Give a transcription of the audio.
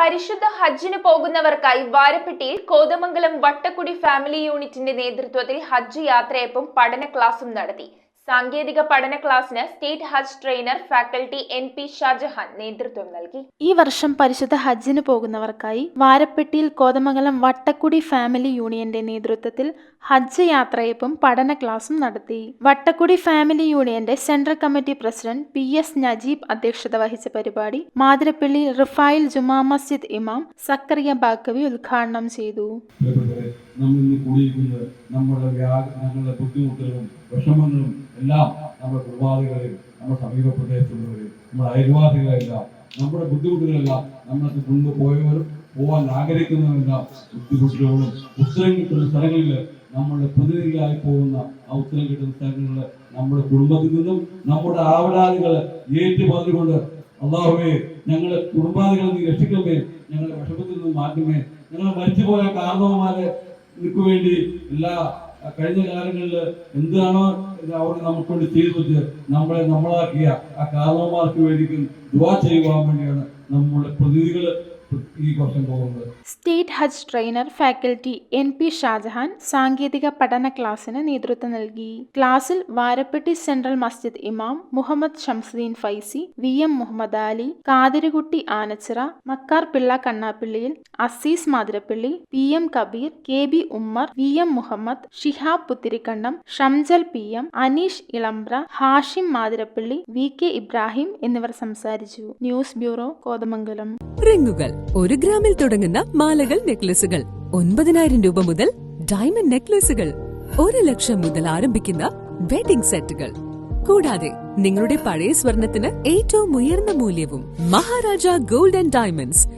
പരിശുദ്ധ ഹജ്ജിന് പോകുന്നവർക്കായി വാരപ്പെട്ടിയിൽ കോതമംഗലം വട്ടക്കുടി ഫാമിലി യൂണിറ്റിന്റെ നേതൃത്വത്തിൽ ഹജ്ജ് യാത്രയപ്പും പഠന ക്ലാസും നടത്തി. സാങ്കേതിക പഠന ക്ലാസിന് സ്റ്റേറ്റ് ഹജ്ജ് ട്രെയിനർ ഫാക്കൽറ്റി NP ഷാജഹാൻ നേതൃത്വം നൽകി. ഈ വർഷം പരിശുദ്ധ ഹജ്ജിന് പോകുന്നവർക്കായി വാരപ്പെട്ടിയിൽ കോതമംഗലം വട്ടക്കുടി ഫാമിലി യൂണിയന്റെ നേതൃത്വത്തിൽ ഹജ്ജ് യാത്രയപ്പും പഠന ക്ലാസും നടത്തി. വട്ടക്കുടി ഫാമിലി യൂണിയന്റെ central committee president PS Najeeb അധ്യക്ഷത വഹിച്ച പരിപാടി മാതിരപ്പള്ളി റിഫായിൽ ജുമാ മസ്ജിദ് ഇമാം സക്കറിയ ബാക്കവി ഉദ്ഘാടനം ചെയ്തു. ഞങ്ങളുടെ ബുദ്ധിമുട്ടുകളും വിഷമങ്ങളും എല്ലാം നമ്മുടെ കുടുംബാദികളെയും നമ്മുടെ സമീപ പ്രദേശത്തുള്ളവരെയും നമ്മുടെ അയൽവാസികളെല്ലാം നമ്മുടെ ബുദ്ധിമുട്ടുകളെല്ലാം നമ്മൾക്ക് കൊണ്ടുപോയവരും പോകാൻ ആഗ്രഹിക്കുന്നവരെല്ലാം ബുദ്ധിമുട്ടുകളും ഉത്തരം കിട്ടുന്ന സ്ഥലങ്ങളിൽ നമ്മുടെ പ്രതിനിധികളായി പോകുന്ന ആ ഉത്തരം കിട്ടുന്ന സ്ഥലങ്ങളിൽ നമ്മുടെ കുടുംബത്തിൽ നിന്നും നമ്മുടെ ആവലാദികൾ ഏറ്റുപറഞ്ഞുകൊണ്ട് അല്ലാഹുവേ ഞങ്ങളുടെ കുടുംബാദികളെ നീ രക്ഷിക്കണമേ, ഞങ്ങളുടെ വിഷമത്തിൽ നിന്ന് മാറ്റുമേ, ഞങ്ങൾ മരിച്ചുപോയ കാരണവന്മാരെ നിനക്ക് വേണ്ടി എല്ലാ കഴിഞ്ഞ കാലങ്ങളിൽ എന്താണോ അവർ നമുക്ക് വേണ്ടി ചെയ്തു വെച്ച് നമ്മളാക്കിയ ആ കാരണവന്മാർക്ക് വേണ്ടി ദുആ ചെയ്യുവാൻ വേണ്ടിയാണ് നമ്മുടെ പ്രതിനിധികൾ ഈ വർഷം പോകുന്നത്. സ്റ്റേറ്റ് ഹജ്ജ് ട്രെയിനർ ഫാക്കൽറ്റി NP ഷാജഹാൻ സാങ്കേതിക പഠന ക്ലാസിന് നേതൃത്വം നൽകി. ക്ലാസ്സിൽ വാരപ്പെട്ടി സെൻട്രൽ മസ്ജിദ് ഇമാം Muhammad Shamsuddin Faizy, VM Muhammad Ali, കാതിരുകുട്ടി Anachira, Makkar Pillai കണ്ണാപ്പിള്ളിയിൽ, Azeez Mathirappally, PM Kabir, KB Ummer, VM Muhammad, Shihab Puthirikkandam, Shamjal PM, Aneesh ഇളമ്പ്ര, Hashim Mathirappally, VK Ibrahim എന്നിവർ സംസാരിച്ചു. News bureau, Kothamangalam. റിങ്ങുകൾ 1 ഗ്രാമിൽ തുടങ്ങുന്ന മാലകൾ, നെക്ലസുകൾ 9,000 രൂപ മുതൽ ഡയമണ്ട് നെക്ലസുകൾ 1 ലക്ഷം മുതൽ ആരംഭിക്കുന്ന വെഡിംഗ് സെറ്റുകൾ, കൂടാതെ നിങ്ങളുടെ പഴയ സ്വർണത്തിന് ഏറ്റവും ഉയർന്ന മൂല്യവും. Maharaja gold and diamonds,